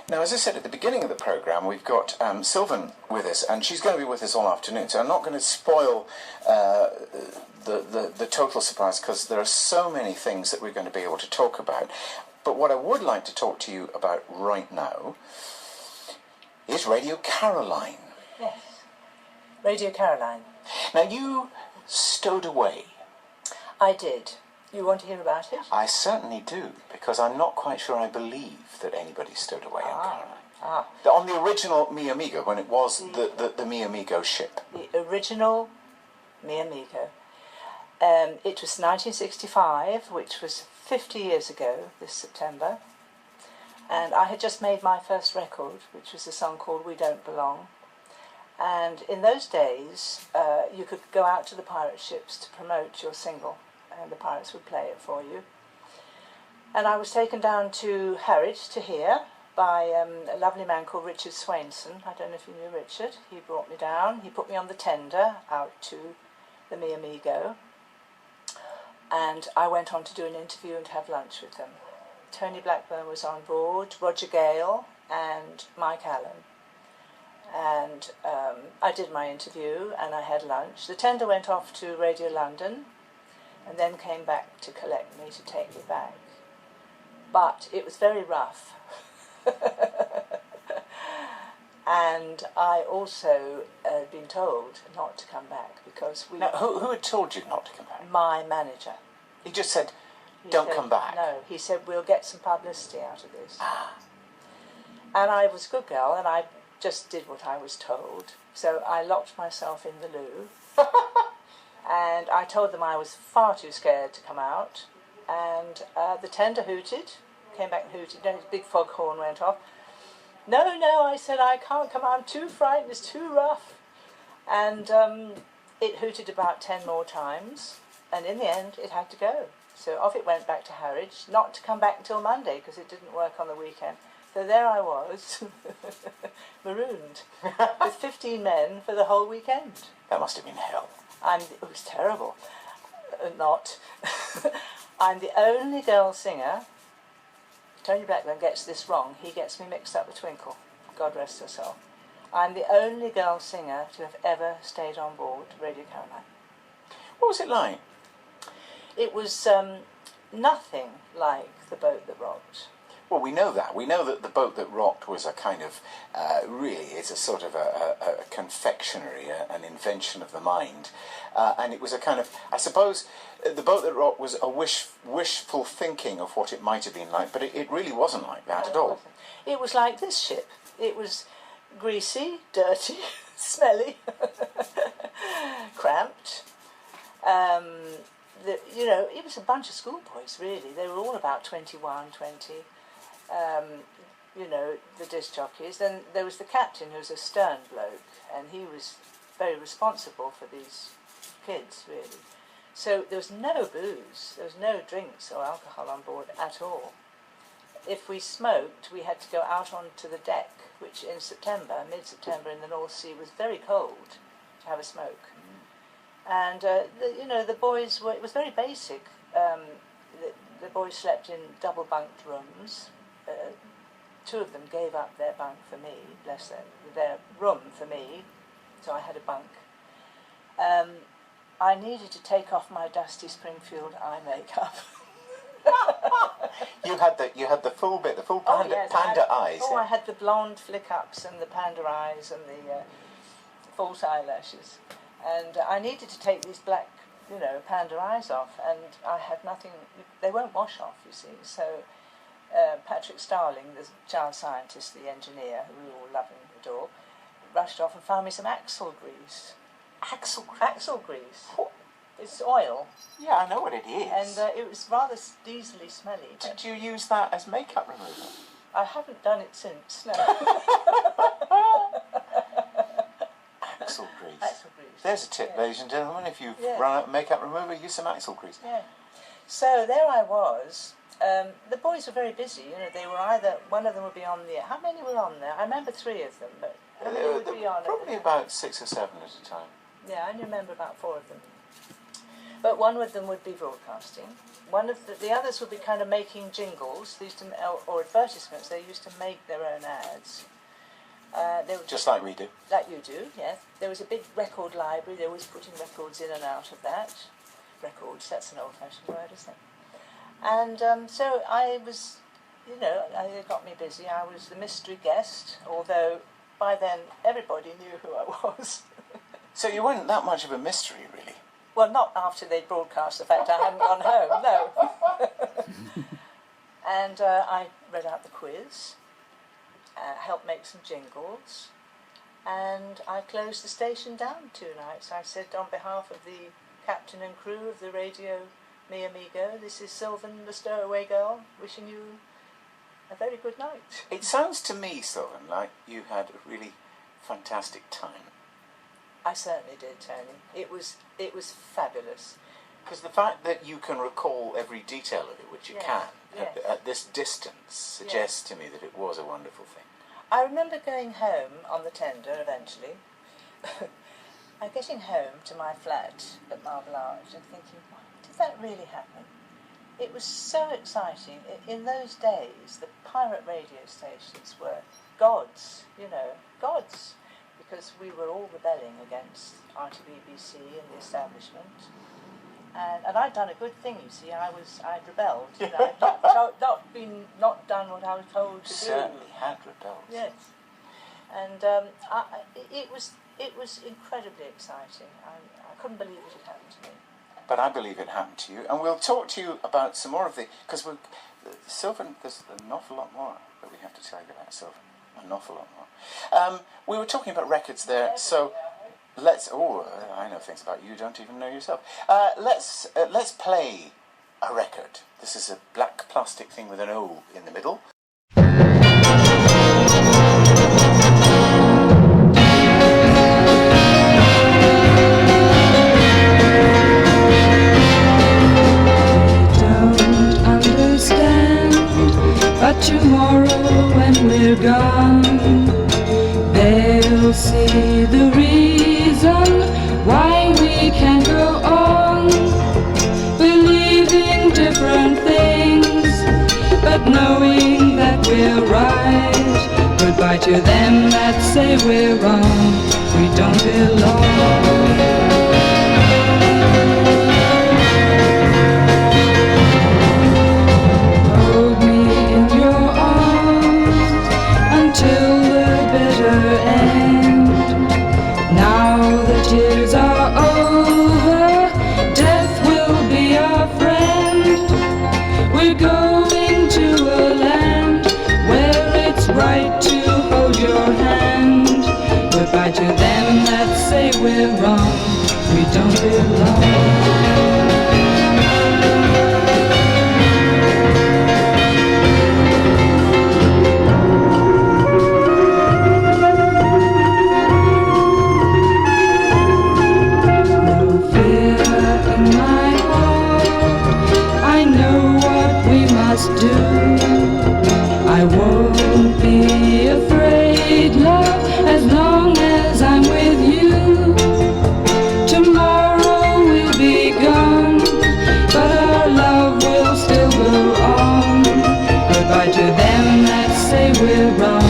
Now, as I said at the beginning of the programme, we've got Sylvan with us, and she's going to be with us all afternoon, so I'm not going to spoil the total surprise, because there are so many things that we're going to be able to talk about. But what I would like to talk to you about right now is Radio Caroline. Yes, Radio Caroline. Now, you stowed away. I did. You want to hear about it? I certainly do, because I'm not quite sure I believe that anybody stowed away on Caroline. On the original Mi Amigo, when it was the Mi Amigo ship. The original Mi Amigo. It was 1965, which was 50 years ago this September, and I had just made my first record, which was a song called We Don't Belong. And in those days, you could go out to the pirate ships to promote your single, and the pirates would play it for you. And I was taken down to Harwich to hear by a lovely man called Richard Swainson. I don't know if you knew Richard. He brought me down. He put me on the tender out to the Mi Amigo. And I went on to do an interview and have lunch with them. Tony Blackburn was on board, Roger Gale and Mike Allen. And I did my interview and I had lunch. The tender went off to Radio London and then came back to collect me, to take me back. But it was very rough. And I also had been told not to come back because we... Now, who had told you not to come back? My manager. He just said, don't come back? No, he said, we'll get some publicity out of this. And I was a good girl, and I just did what I was told. So I locked myself in the loo, and I told them I was far too scared to come out. And the tender hooted, came back and hooted, then his big foghorn went off. No, no, I said, I can't come out, I'm too frightened, it's too rough. And it hooted about 10 more times, and in the end it had to go. So off it went back to Harwich, not to come back until Monday because it didn't work on the weekend. So there I was, marooned, with 15 men for the whole weekend. That must have been hell. It was terrible. Not. I'm the only girl singer. Tony Blackburn gets this wrong. He gets me mixed up with Twinkle. God rest her soul. I'm the only girl singer to have ever stayed on board Radio Caroline. What was it like? It was nothing like The Boat That Rocked. Well, we know that. We know that The Boat That Rocked was a kind of, really, it's a sort of a confectionery, an invention of the mind. And it was a kind of, I suppose, The Boat That Rocked was a wishful thinking of what it might have been like, but it really wasn't like that at all. It was like this ship. It was greasy, dirty, smelly, cramped. It was a bunch of schoolboys, really. They were all about 21, 20. The disc jockeys. Then there was the captain, who was a stern bloke, and he was very responsible for these kids, really. So there was no booze, there was no drinks or alcohol on board at all. If we smoked, we had to go out onto the deck, which in September, mid-September in the North Sea, was very cold to have a smoke. And, the boys were, it was very basic. The boys slept in double-bunked rooms. Two of them gave up their bunk for me, bless them, their room for me, so I had a bunk. I needed to take off my dusty Springfield eye makeup. You had the full bit, the full panda eyes. Oh, I had the blonde flick-ups and the panda eyes and the false eyelashes. And I needed to take these black, panda eyes off, and I had nothing. They won't wash off, you see. So Patrick Starling, the child scientist, the engineer, who we all love and adore, rushed off and found me some axle grease. Axle grease. What? It's oil. Yeah, I know what it is. And it was rather diesely smelly. Did you use that as makeup remover? I haven't done it since, no. Axle grease. Axle grease. There's a tip, ladies and gentlemen. If you've run out of makeup remover, use some axle grease. Yeah. So there I was. The boys were very busy. They were either, one of them would be on the... How many were on there? I remember 3 of them, but... There were probably about 6 or 7 at a time. Yeah, I only remember about 4 of them. But one of them would be broadcasting. One of the others would be kind of making jingles. They used to, or advertisements. They used to make their own ads. They were Just like we do. Like you do, yes. There was a big record library. They were always putting records in and out of that. Records, that's an old-fashioned word, isn't it? And so I was, you know, it got me busy. I was the mystery guest, although by then everybody knew who I was. So you weren't that much of a mystery, really. Well, not after they'd broadcast the fact I hadn't gone home, no. And I read out the quiz, helped make some jingles, and I closed the station down 2 nights. I said, on behalf of the captain and crew of the radio Mi Amigo, this is Sylvan the Stowaway Girl, wishing you a very good night. It sounds to me, Sylvan, like you had a really fantastic time. I certainly did, Tony. It was fabulous. Because the fact that you can recall every detail of it, which you can, yes. at this distance, suggests to me that it was a wonderful thing. I remember going home on the tender eventually. I'm getting home to my flat at Marble Arch and thinking, did that really happen? It was so exciting. In those days, the pirate radio stations were gods, you know, gods. Because we were all rebelling against RTBBC and the establishment, and I'd done a good thing. You see, I'd rebelled. You know, I'd not done what I was told to do. Certainly had rebelled. Yes, and it was incredibly exciting. I couldn't believe it had happened to me. But I believe it happened to you, and we'll talk to you about some more of because Sylvan. There's an awful lot more that we have to tell you about Sylvan. An awful lot more. We were talking about records there, so let's. Oh, I know things about you. You don't even know yourself. Let's play a record. This is a black plastic thing with an O in the middle. Don't understand, but tomorrow when we're gone, they'll see the reason why we can't go on, believing different things, but knowing that we're right. Goodbye to them that say we're wrong, we don't belong. Hold me in your arms until the bitter end. Now the tears are over, death will be our friend. We're going to a land where it's right to hold your hand. Goodbye to them that say we're wrong, we don't belong. Do. I won't be afraid, love, as long as I'm with you. Tomorrow we'll be gone, but our love will still go on. Goodbye to them that say we're wrong.